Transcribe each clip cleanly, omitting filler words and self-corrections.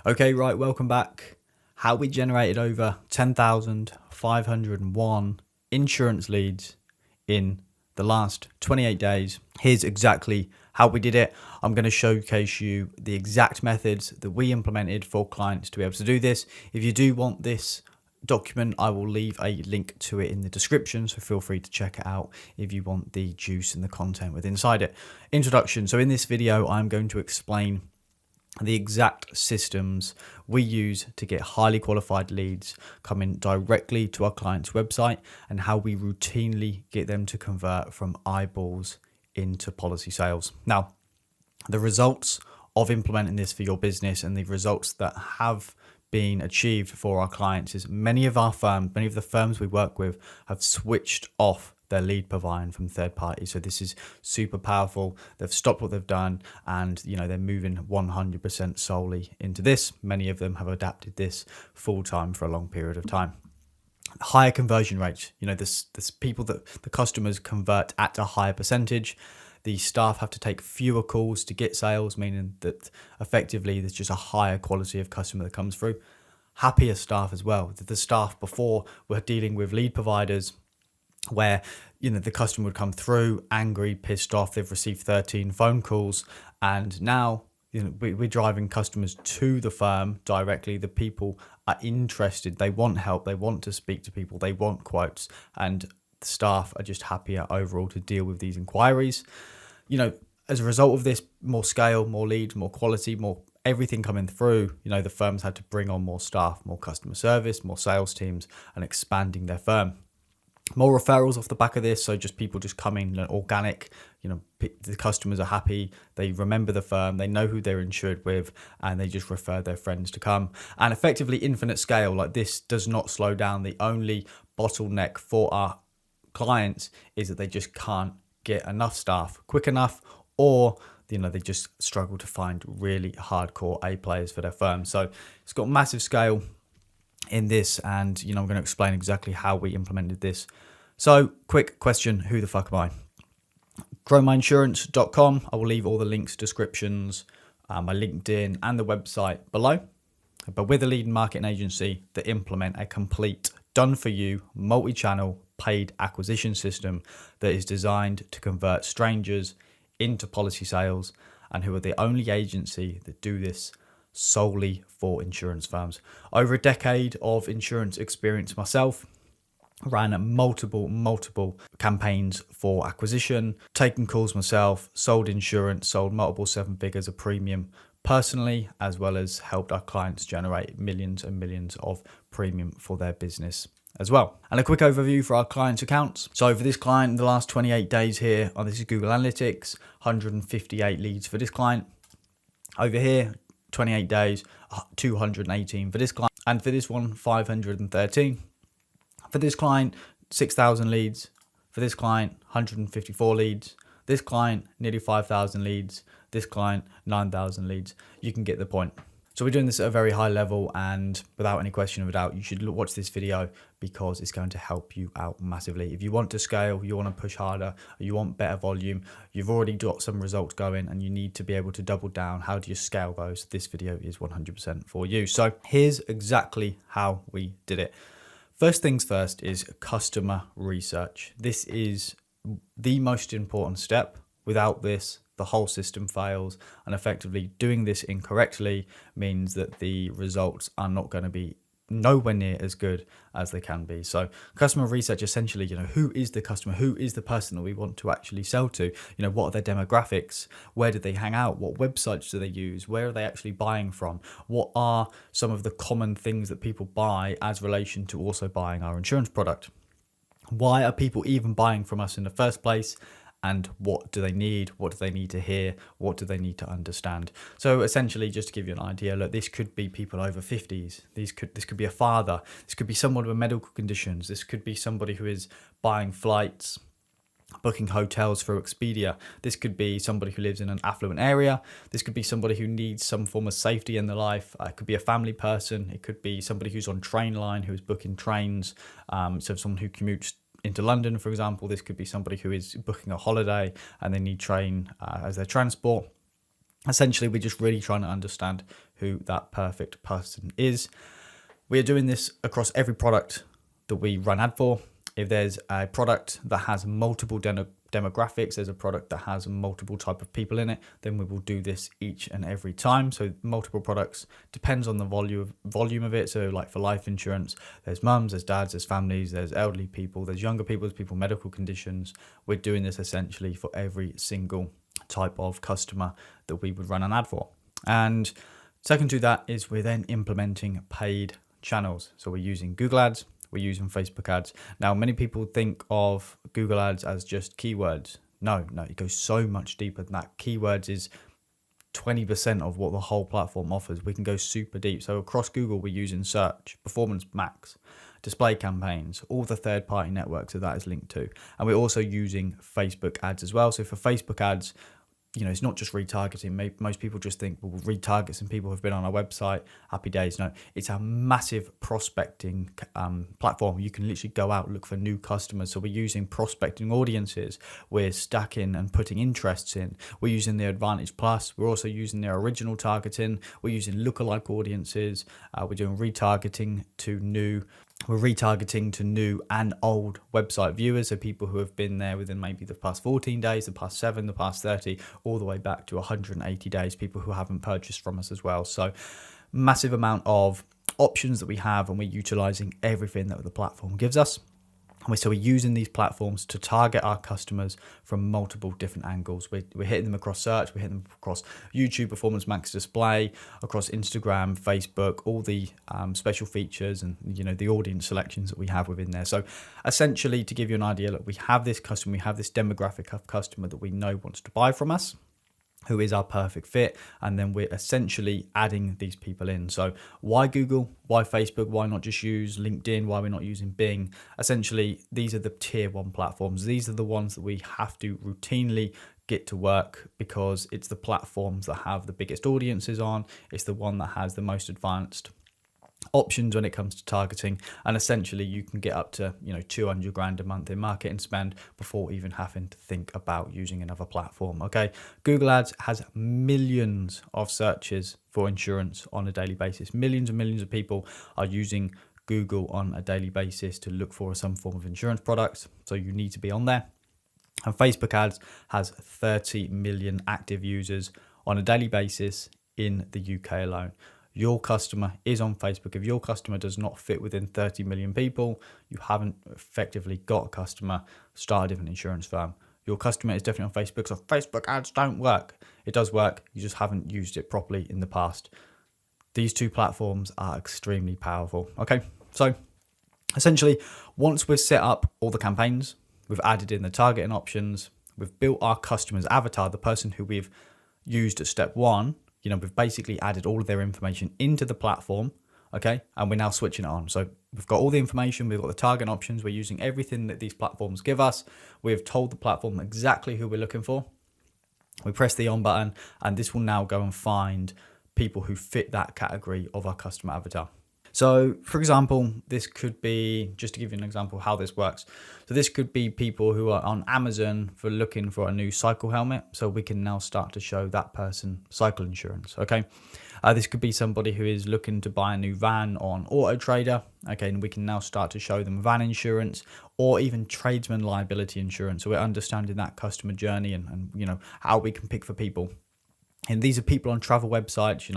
Okay, right, welcome back. How we generated over 10,501 insurance leads in the last 28 days. Here's exactly how we did it. I'm going to showcase you the exact methods that we implemented for clients to be able to do this. If you do want this document, I will leave a link to it in the description, so feel free to check it out if you want the juice and the content within inside it. Introduction. So in this video, I'm going to explain the exact systems we use to get highly qualified leads coming directly to our client's website and how we routinely get them to convert from eyeballs into policy sales. Now, the results of implementing this for your business and the results that have been achieved for our clients is many of the firms we work with have switched off their lead providing from third parties. So this is super powerful. They've stopped what they've done and they're moving 100% solely into this. Many of them have adapted this full time for a long period of time. Higher conversion rates, this people that the customers convert at a higher percentage. The staff have to take fewer calls to get sales, meaning that effectively there's just a higher quality of customer that comes through. Happier staff as well. The staff before were dealing with lead providers where the customer would come through angry, pissed off, they've received 13 phone calls, and now we're driving customers to the firm directly. The people are interested, they want help, they want to speak to people, they want quotes, and the staff are just happier overall to deal with these inquiries. As a result of this, more scale, more leads, more quality, more everything coming through, the firms had to bring on more staff, more customer service, more sales teams, and expanding their firm. More referrals off the back of this, so just people just coming organic. The customers are happy, they remember the firm, they know who they're insured with, and they just refer their friends to come. And effectively infinite scale, like this does not slow down. The only bottleneck for our clients is that they just can't get enough staff quick enough, or they just struggle to find really hardcore A players for their firm. So it's got massive scale in this, and I'm going to explain exactly how we implemented this. So quick question, who the fuck am I? growmyinsurance.com. I will leave all the links, descriptions, my LinkedIn and the website below. But we're the leading marketing agency that implement a complete done for you multi-channel paid acquisition system that is designed to convert strangers into policy sales, and who are the only agency that do this solely for insurance firms. Over a decade of insurance experience myself, ran multiple campaigns for acquisition, taken calls myself, sold insurance, sold multiple seven figures of premium personally, as well as helped our clients generate millions and millions of premium for their business as well. And a quick overview for our clients' accounts. So for this client, in the last 28 days here, this is Google Analytics, 158 leads for this client. Over here, 28 days, 218 for this client. And for this one, 513. For this client, 6,000 leads. For this client, 154 leads. This client, nearly 5,000 leads. This client, 9,000 leads. You can get the point. So we're doing this at a very high level, and without any question of a doubt, you should watch this video because it's going to help you out massively. If you want to scale, you want to push harder, you want better volume, you've already got some results going and you need to be able to double down. How do you scale those? This video is 100% for you. So here's exactly how we did it. First things first is customer research. This is the most important step. Without this, the whole system fails, and effectively doing this incorrectly means that the results are not going to be nowhere near as good as they can be. So customer research, essentially, who is the customer? Who is the person that we want to actually sell to? What are their demographics? Where do they hang out? What websites do they use? Where are they actually buying from? What are some of the common things that people buy as relation to also buying our insurance product? Why are people even buying from us in the first place? And what do they need? What do they need to hear? What do they need to understand? So essentially, just to give you an idea, look, this could be people over 50s. This could be a father. This could be someone with medical conditions. This could be somebody who is buying flights, booking hotels through Expedia. This could be somebody who lives in an affluent area. This could be somebody who needs some form of safety in their life. It could be a family person. It could be somebody who's on Trainline, who's booking trains. So someone who commutes into London, for example. This could be somebody who is booking a holiday and they need train as their transport. Essentially, we're just really trying to understand who that perfect person is. We are doing this across every product that we run ad for. If there's a product that has multiple demographics, there's a product that has multiple type of people in it, then we will do this each and every time. So multiple products depends on the volume of it. So like for life insurance, there's mums, there's dads, there's families, there's elderly people, there's younger people, there's people with medical conditions. We're doing this essentially for every single type of customer that we would run an ad for. And second to that is we're then implementing paid channels. So we're using Google Ads, we're using Facebook ads. Now, many people think of Google ads as just keywords. No, it goes so much deeper than that. Keywords is 20% of what the whole platform offers. We can go super deep. So across Google, we're using search, performance max, display campaigns, all the third-party networks that is linked to. And we're also using Facebook ads as well. So for Facebook ads, it's not just retargeting. Most people just think, well, we'll retarget some people who've been on our website. Happy days. No, it's a massive prospecting platform. You can literally go out and look for new customers. So we're using prospecting audiences. We're stacking and putting interests in. We're using the Advantage Plus. We're also using their original targeting. We're using lookalike audiences. We're doing retargeting to new. We're retargeting to new and old website viewers, so people who have been there within maybe the past 14 days, the past 7, the past 30, all the way back to 180 days, people who haven't purchased from us as well. So massive amount of options that we have, and we're utilizing everything that the platform gives us. And so we're using these platforms to target our customers from multiple different angles. We're hitting them across search, we're hitting them across YouTube, Performance Max Display, across Instagram, Facebook, all the special features and the audience selections that we have within there. So essentially, to give you an idea, look, we have this customer, we have this demographic of customer that we know wants to buy from us, who is our perfect fit, and then we're essentially adding these people in. So why Google? Why Facebook? Why not just use LinkedIn? Why we're not using Bing? Essentially, these are the tier 1 platforms. These are the ones that we have to routinely get to work because it's the platforms that have the biggest audiences on. It's the one that has the most advanced options when it comes to targeting, and essentially you can get up to 200 grand a month in marketing spend before even having to think about using another platform. Okay, Google Ads has millions of searches for insurance on a daily basis. Millions and millions of people are using Google on a daily basis to look for some form of insurance products, so you need to be on there. And Facebook Ads has 30 million active users on a daily basis in the UK alone. Your customer is on Facebook. If your customer does not fit within 30 million people, you haven't effectively got a customer. Start a different insurance firm. Your customer is definitely on Facebook, so Facebook ads don't work. It does work, you just haven't used it properly in the past. These two platforms are extremely powerful. Okay, so essentially, once we've set up all the campaigns, we've added in the targeting options, we've built our customer's avatar, the person who we've used at step 1, we've basically added all of their information into the platform, okay? And we're now switching it on. So we've got all the information, we've got the target options, we're using everything that these platforms give us. We've told the platform exactly who we're looking for. We press the on button, and this will now go and find people who fit that category of our customer avatar. So for example, this could be, just to give you an example of how this works. So this could be people who are on Amazon for looking for a new cycle helmet. So we can now start to show that person cycle insurance. Okay. This could be somebody who is looking to buy a new van on Auto Trader. Okay. And we can now start to show them van insurance or even tradesman liability insurance. So we're understanding that customer journey and how we can pick for people. And these are people on travel websites,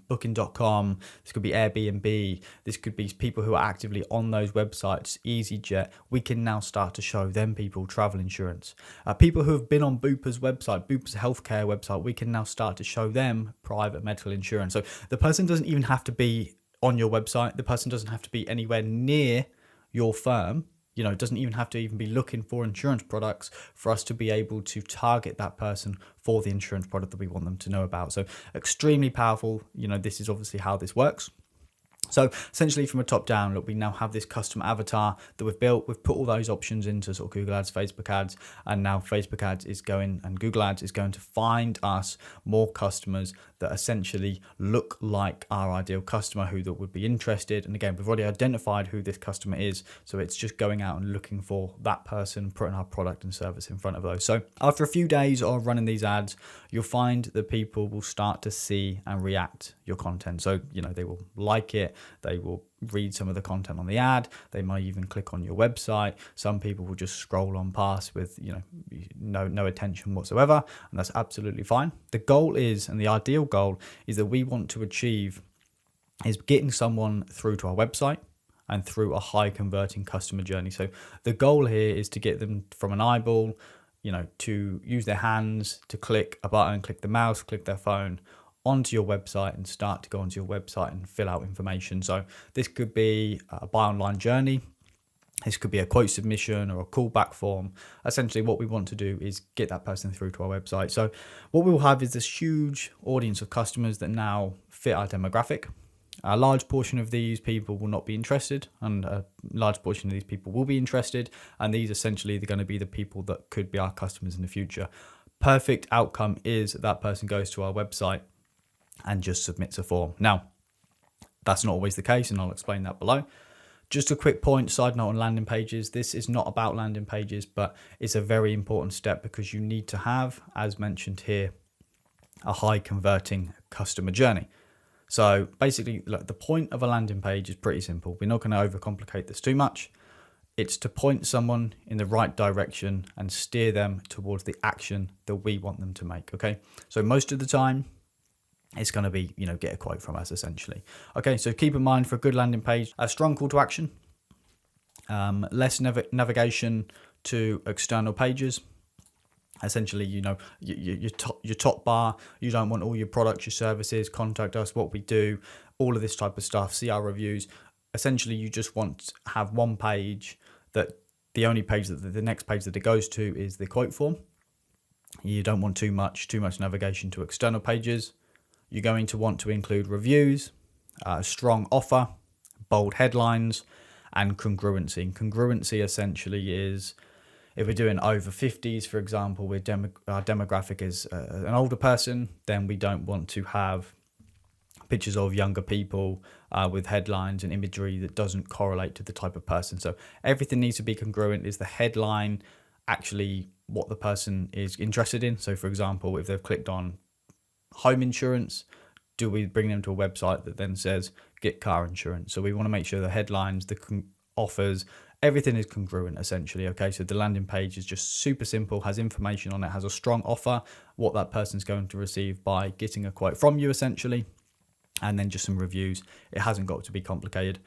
booking.com, this could be Airbnb, this could be people who are actively on those websites, EasyJet. We can now start to show them people travel insurance. People who have been on Bupa's website, Bupa's healthcare website, we can now start to show them private medical insurance. So the person doesn't even have to be on your website. The person doesn't have to be anywhere near your firm. It doesn't even have to even be looking for insurance products for us to be able to target that person for the insurance product that we want them to know about. So extremely powerful. This is obviously how this works. So essentially from a top down, look, we now have this custom avatar that we've built. We've put all those options into sort of Google Ads, Facebook Ads, and now Facebook Ads is going, and Google Ads is going to find us more customers that essentially look like our ideal customer who that would be interested. And again, we've already identified who this customer is. So it's just going out and looking for that person, putting our product and service in front of those. So after a few days of running these ads, you'll find that people will start to see and react your content. So, they will like it. They will read some of the content on the ad. They might even click on your website. Some people will just scroll on past with, no attention whatsoever. And that's absolutely fine. The goal is, and the ideal goal is that we want to achieve is getting someone through to our website and through a high converting customer journey. So the goal here is to get them from an eyeball, to use their hands, to click a button, click the mouse, click their phone onto your website and start to go onto your website and fill out information. So this could be a buy online journey. This could be a quote submission or a callback form. Essentially what we want to do is get that person through to our website. So what we'll have is this huge audience of customers that now fit our demographic. A large portion of these people will not be interested, and a large portion of these people will be interested. And these essentially are going to be the people that could be our customers in the future. Perfect outcome is that person goes to our website and just submits a form. Now, that's not always the case, and I'll explain that below. Just a quick point, side note on landing pages. This is not about landing pages, but it's a very important step because you need to have, as mentioned here, a high converting customer journey. So basically, look, the point of a landing page is pretty simple. We're not going to overcomplicate this too much. It's to point someone in the right direction and steer them towards the action that we want them to make. Okay. So most of the time, it's going to be, get a quote from us essentially. Okay, so keep in mind for a good landing page, a strong call to action, less navigation to external pages. Essentially, your top bar, you don't want all your products, your services, contact us, what we do, all of this type of stuff, see our reviews. Essentially, you just want to have one page that the only page that the next page that it goes to is the quote form. You don't want too much navigation to external pages. You're going to want to include reviews, a strong offer, bold headlines, and congruency. And congruency essentially is, if we're doing over 50s, for example, our demographic is an older person, then we don't want to have pictures of younger people with headlines and imagery that doesn't correlate to the type of person. So everything needs to be congruent. Is the headline actually what the person is interested in? So for example, if they've clicked on home insurance, do we bring them to a website that then says get car insurance? So we want to make sure the headlines, the offers, everything is congruent essentially. Okay, so the landing page is just super simple, has information on it, has a strong offer, what that person's going to receive by getting a quote from you essentially, and then just some reviews. It hasn't got to be complicated.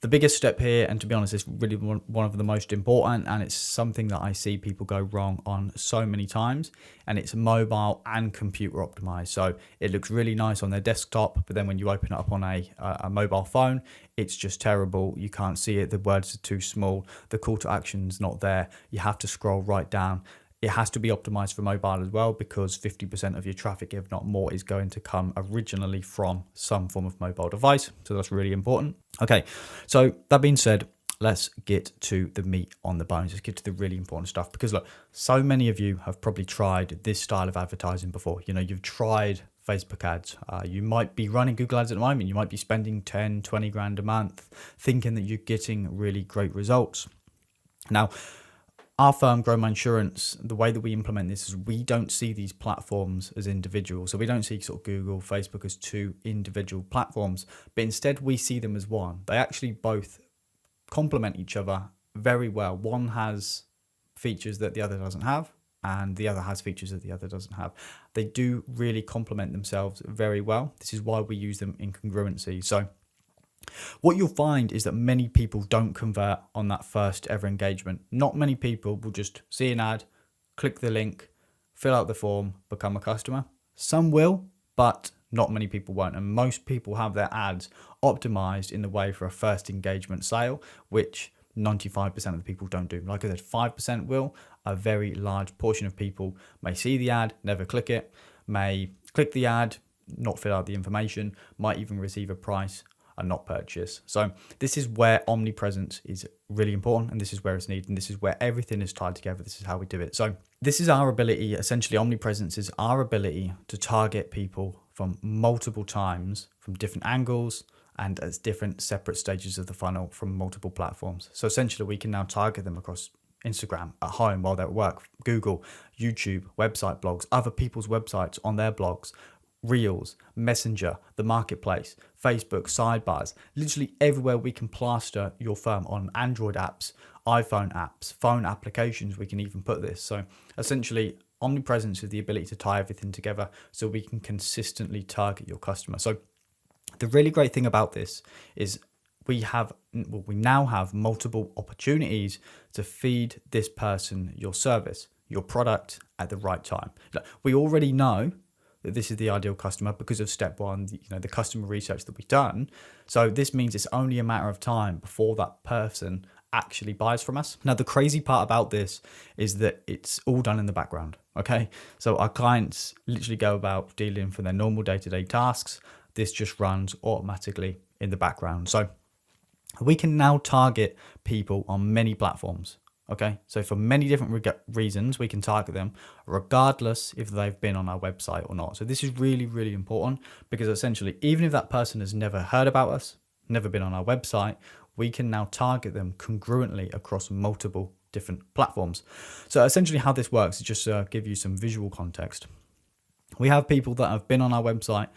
The biggest step here, and to be honest, it's really one of the most important, and it's something that I see people go wrong on so many times, and it's mobile and computer optimized. So it looks really nice on their desktop, but then when you open it up on a mobile phone, it's just terrible. You can't see it. The words are too small. The call to action's not there. You have to scroll right down. It has to be optimized for mobile as well, because 50% of your traffic, if not more, is going to come originally from some form of mobile device. So that's really important. Okay, so that being said, let's get to the meat on the bones. Let's get to the really important stuff, because look, so many of you have probably tried this style of advertising before. You've tried Facebook ads. You might be running Google ads at the moment. You might be spending 10, 20 grand a month thinking that you're getting really great results. Now, our firm, Grow My Insurance, the way that we implement this is we don't see these platforms as individuals. So we don't see sort of Google, Facebook as two individual platforms, but instead we see them as one. They actually both complement each other very well. One has features that the other doesn't have, and the other has features that the other doesn't have. They do really complement themselves very well. This is why we use them in congruency. So what you'll find is that many people don't convert on that first ever engagement. Not many people will just see an ad, click the link, fill out the form, become a customer. Some will, but not many people won't. And most people have their ads optimized in the way for a first engagement sale, which 95% of the people don't do. Like I said, 5% will. A very large portion of people may see the ad, never click it, may click the ad, not fill out the information, might even receive a price, and not purchase. So this is where omnipresence is really important, and this is where it's needed, and this is where everything is tied together. This is how we do it. So this is our ability, essentially omnipresence is our ability to target people from multiple times, from different angles, and at different separate stages of the funnel from multiple platforms. So essentially we can now target them across Instagram, at home, while they're at work, Google, YouTube, website blogs, other people's websites on their blogs, Reels, Messenger, the marketplace, Facebook, sidebars, literally everywhere we can plaster your firm on Android apps, iPhone apps, phone applications, we can even put this. So essentially omnipresence is the ability to tie everything together so we can consistently target your customer. So the really great thing about this is we now have multiple opportunities to feed this person your service, your product at the right time. We already know that this is the ideal customer because of step one, the customer research that we've done. So this means it's only a matter of time before that person actually buys from us. Now, the crazy part about this is that it's all done in the background, okay? So our clients literally go about dealing for their normal day-to-day tasks. This just runs automatically in the background. So we can now target people on many platforms. Okay, so for many different reasons, we can target them regardless if they've been on our website or not. So this is really, really important because essentially, even if that person has never heard about us, never been on our website, we can now target them congruently across multiple different platforms. So essentially how this works is just to give you some visual context. We have people that have been on our website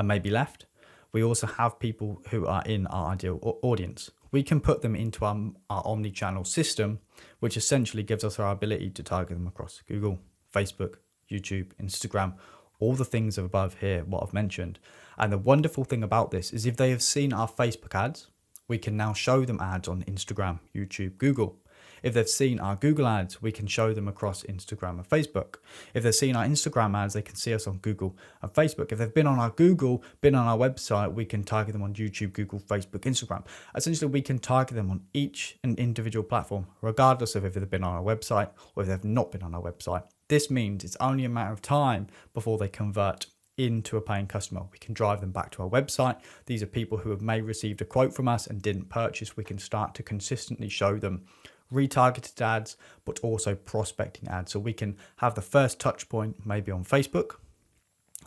and maybe left. We also have people who are in our ideal audience. We can put them into our omni-channel system, which essentially gives us our ability to target them across Google, Facebook, YouTube, Instagram, all the things above here, what I've mentioned. And the wonderful thing about this is if they have seen our Facebook ads, we can now show them ads on Instagram, YouTube, Google. If they've seen our Google ads, we can show them across Instagram and Facebook. If they've seen our Instagram ads, they can see us on Google and Facebook. If they've been on our Google, been on our website, we can target them on YouTube, Google, Facebook, Instagram. Essentially, we can target them on each and individual platform, regardless of if they've been on our website or if they've not been on our website. This means it's only a matter of time before they convert into a paying customer. We can drive them back to our website. These are people who have may received a quote from us and didn't purchase. We can start to consistently show them retargeted ads, but also prospecting ads. So we can have the first touch point maybe on Facebook,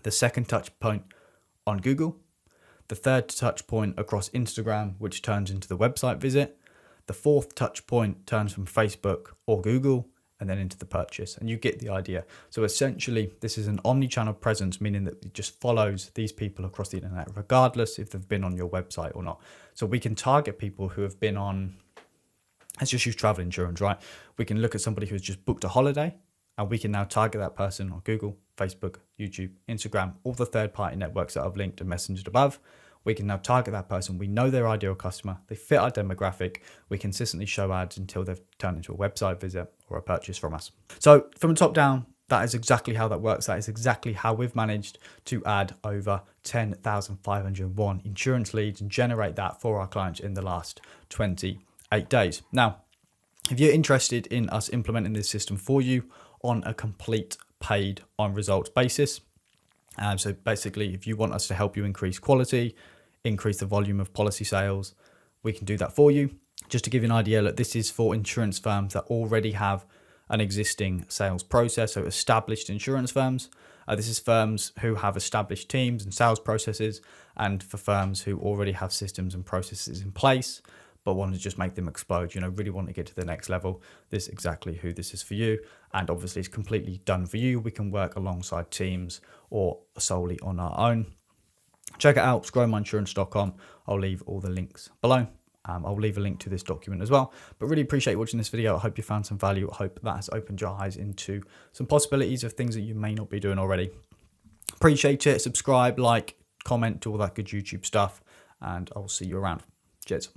the second touch point on Google, the third touch point across Instagram, which turns into the website visit, the fourth touch point turns from Facebook or Google, and then into the purchase, and you get the idea. So essentially, this is an omni-channel presence, meaning that it just follows these people across the internet, regardless if they've been on your website or not. So we can target people who have been on, let's just use travel insurance, right? We can look at somebody who's just booked a holiday, and we can now target that person on Google, Facebook, YouTube, Instagram, all the third-party networks that I've linked and mentioned above. We can now target that person. We know their ideal customer. They fit our demographic. We consistently show ads until they've turned into a website visit or a purchase from us. So from the top down, that is exactly how that works. That is exactly how we've managed to add over 10,501 insurance leads and generate that for our clients in the last 28 days. Now, if you're interested in us implementing this system for you on a complete paid on results basis, so basically, if you want us to help you increase quality, increase the volume of policy sales, we can do that for you. Just to give you an idea, look, this is for insurance firms that already have an existing sales process, so established insurance firms. This is firms who have established teams and sales processes, and for firms who already have systems and processes in place, but want to just make them explode, really want to get to the next level. This is exactly who this is for you. And obviously it's completely done for you. We can work alongside teams or solely on our own. Check it out, growmyinsurance.com. I'll leave all the links below. I'll leave a link to this document as well. But really appreciate you watching this video. I hope you found some value. I hope that has opened your eyes into some possibilities of things that you may not be doing already. Appreciate it. Subscribe, like, comment, do all that good YouTube stuff. And I'll see you around. Cheers.